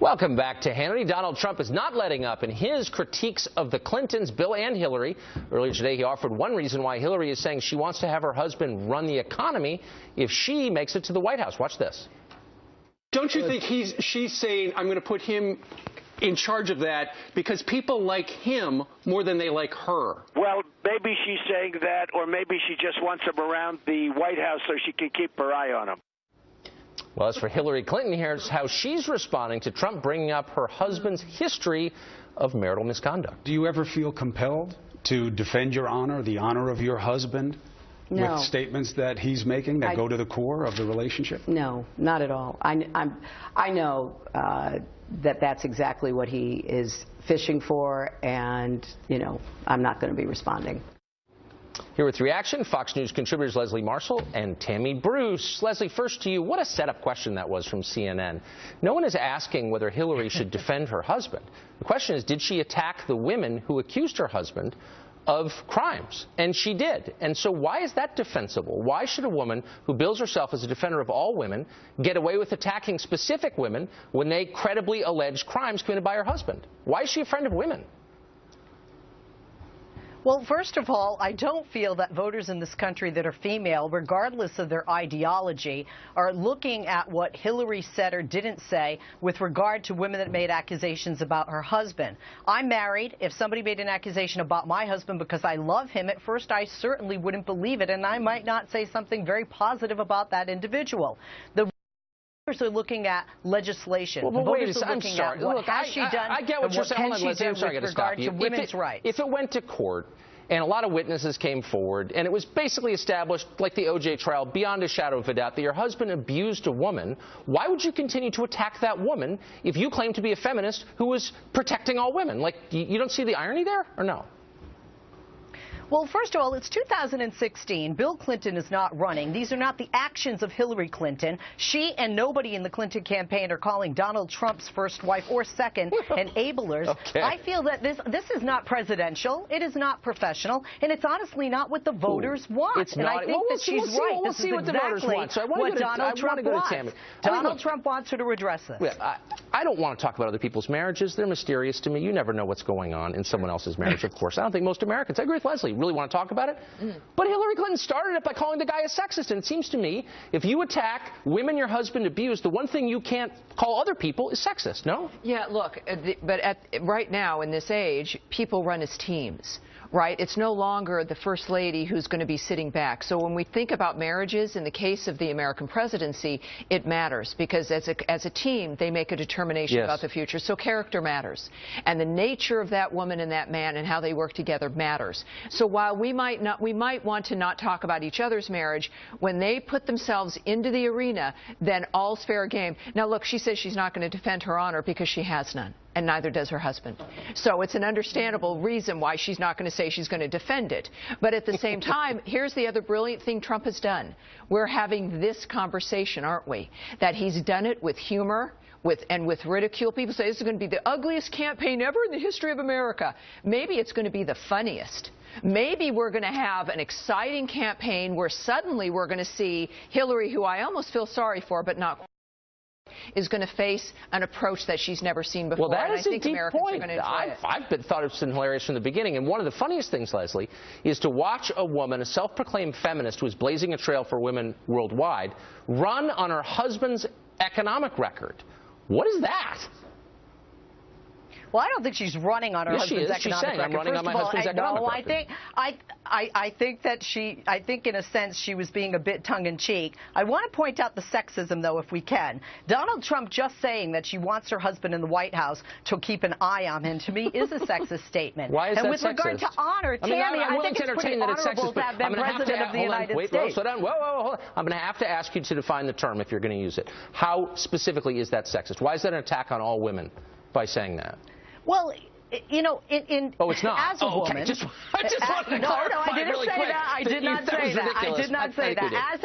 Welcome back to Hannity. Donald Trump is not letting up in his critiques of the Clintons, Bill and Hillary. Earlier today, he offered one reason why Hillary is saying she wants to have her husband run the economy if she makes it to the White House. Watch this. Don't you think she's saying, I'm going to put him in charge of that because people like him more than they like her? Well, maybe she's saying that, or maybe she just wants him around the White House so she can keep her eye on him. Well, as for Hillary Clinton, here's how she's responding to Trump bringing up her husband's history of marital misconduct. Do you ever feel compelled to defend your honor, the honor of your husband, No. with statements that he's making that go to the core of the relationship? No, not at all. I know that that's exactly what he is fishing for, and, you know, I'm not going to be responding. Here with reaction, Fox News contributors Leslie Marshall and Tammy Bruce. Leslie, first to you. What a setup question that was from CNN. No one is asking whether Hillary should defend her husband. The question is, did she attack the women who accused her husband of crimes? And she did. And so why is that defensible? Why should a woman who bills herself as a defender of all women get away with attacking specific women when they credibly allege crimes committed by her husband? Why is she a friend of women? Well, first of all, I don't feel that voters in this country that are female, regardless of their ideology, are looking at what Hillary said or didn't say with regard to women that made accusations about her husband. I'm married. If somebody made an accusation about my husband because I love him, at first I certainly wouldn't believe it, and I might not say something very positive about that individual. The voters are looking at legislation. Well, the wait voters a are second. looking at what has she done I get what and you're what saying. can Hold on, she Leslie, do I'm sorry, I with got to stop regard you. to women's rights. If it went to court and a lot of witnesses came forward, and it was basically established, like the O.J. trial, beyond a shadow of a doubt, that your husband abused a woman, why would you continue to attack that woman if you claim to be a feminist who was protecting all women? Like, you don't see the irony there, or no? Well, first of all, it's 2016. Bill Clinton is not running. These are not the actions of Hillary Clinton. She and nobody in the Clinton campaign are calling Donald Trump's first wife or second enablers. Okay. I feel that this is not presidential. It is not professional. And it's honestly not what the voters want. It's and not. I think that she's right. We'll this see is what the voters exactly want. So what Donald Trump wants. Donald Trump wants her to redress this. Yeah, I don't want to talk about other people's marriages. They're mysterious to me. You never know what's going on in someone else's marriage, of course. I don't think most Americans, I agree with Leslie, really want to talk about it. But Hillary Clinton started it by calling the guy a sexist. And it seems to me, if you attack women your husband abused, the one thing you can't call other people is sexist, no? Yeah, look, right now in this age, people run as teams. Right? It's no longer the first lady who's going to be sitting back. So when we think about marriages, in the case of the American presidency, it matters because as a team, they make a determination about the future. So character matters. And the nature of that woman and that man and how they work together matters. So while we might want to not talk about each other's marriage, when they put themselves into the arena, then all's fair game. Now, look, she says she's not going to defend her honor because she has none. And neither does her husband. So it's an understandable reason why she's not going to say she's going to defend it. But at the same time, here's the other brilliant thing Trump has done. We're having this conversation, aren't we? That he's done it with humor, and with ridicule. People say this is going to be the ugliest campaign ever in the history of America. Maybe it's going to be the funniest. Maybe we're going to have an exciting campaign where suddenly we're going to see Hillary, who I almost feel sorry for, but not is going to face an approach that she's never seen before. Well, that and is I think a deep Americans point. are going to enjoy it. I've thought it's been hilarious from the beginning. And one of the funniest things, Leslie, is to watch a woman, a self-proclaimed feminist who is blazing a trail for women worldwide, run on her husband's economic record. What is that? Well, I don't think she's running on her husband's economic She's saying, record. I'm running on my husband's economic record. I think in a sense she was being a bit tongue-in-cheek. I want to point out the sexism, though, if we can. Donald Trump just saying that she wants her husband in the White House to keep an eye on him, to me, is a sexist statement. Why is that and with sexist? regard to honor, Tammy, I think it's pretty honorable to have been president of the United States. Hold on. I'm going to have to ask you to define the term if you're going to use it. How specifically is that sexist? Why is that an attack on all women by saying that? Well, you know, Oh, it's not. As a woman. Okay. I just wanted to no, clarify I didn't really say quick. that. I did not say that. I did not say that.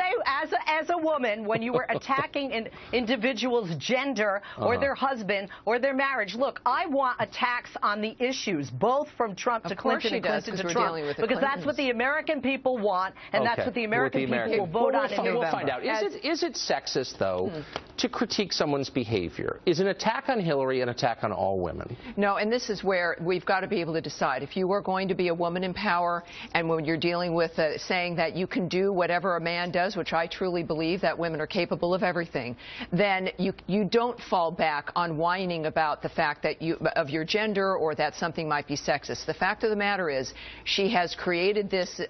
As a woman, when you were attacking an individual's gender or their husband or their marriage, look, I want attacks on the issues, both from Trump to Clinton and Clinton to Trump, because that's what the American people want, and that's what the American people will vote on in November. We'll find out. Is it sexist, though, to critique someone's behavior? Is an attack on Hillary an attack on all women? No, and this is where we've got to be able to decide. If you are going to be a woman in power, and when you're dealing with saying that you can do whatever a man does, which I truly believe that women are capable of everything, then you don't fall back on whining about the fact that of your gender or that something might be sexist. The fact of the matter is she has created this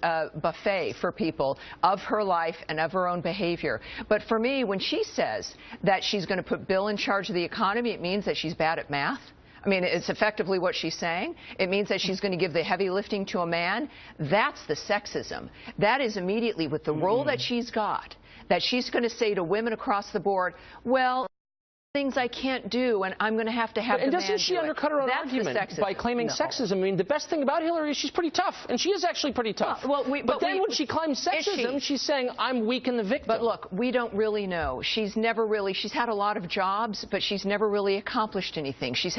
buffet for people of her life and of her own behavior. But for me, when she says that she's going to put Bill in charge of the economy, it means that she's bad at math. I mean, it's effectively what she's saying. It means that she's going to give the heavy lifting to a man. That's the sexism. That is immediately with the role that she's got, that she's going to say to women across the board, well, things I can't do, and I'm going to have the man do it. And doesn't she undercut her own argument by claiming sexism? I mean, the best thing about Hillary is she's pretty tough, and she is actually pretty tough. But then when she claims sexism, she's saying, I'm weak and the victim. But look, we don't really know. She's had a lot of jobs, but she's never really accomplished anything. She's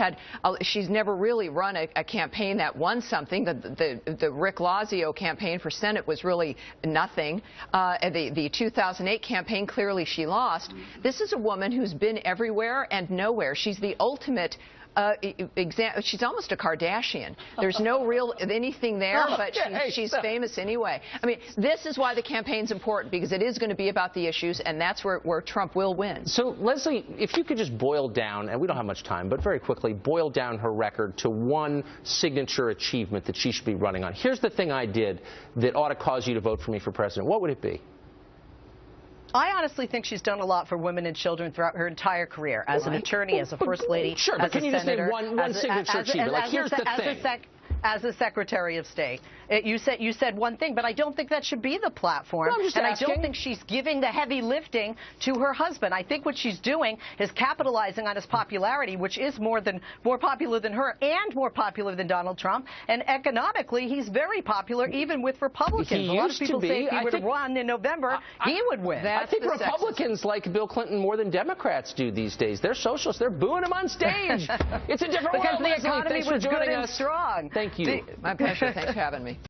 never really run a campaign that won something. The Rick Lazio campaign for Senate was really nothing. The 2008 campaign, clearly she lost. This is a woman who's been everywhere and nowhere. She's the ultimate she's almost a Kardashian. There's no real anything there, but she's famous anyway. I mean, this is why the campaign's important, because it is going to be about the issues, and that's where Trump will win. So, Leslie, if you could just boil down, and we don't have much time, but very quickly, boil down her record to one signature achievement that she should be running on. Here's the thing I did that ought to cause you to vote for me for president. What would it be? I honestly think she's done a lot for women and children throughout her entire career, as an attorney, as a first lady, sure, but can you just name one signature achievement? Like, here's the thing. As a Secretary of State. You said one thing, but I don't think that should be the platform. Well, and I don't think she's giving the heavy lifting to her husband. I think what she's doing is capitalizing on his popularity, which is more popular than her and more popular than Donald Trump. And economically, he's very popular, even with Republicans. A lot of people say if he were to run in November, he would win. I think Republicans like Bill Clinton more than Democrats do these days. They're socialists. They're booing him on stage. It's a different world. Because the economy was good and strong. Thank you. My pleasure. Thanks for having me.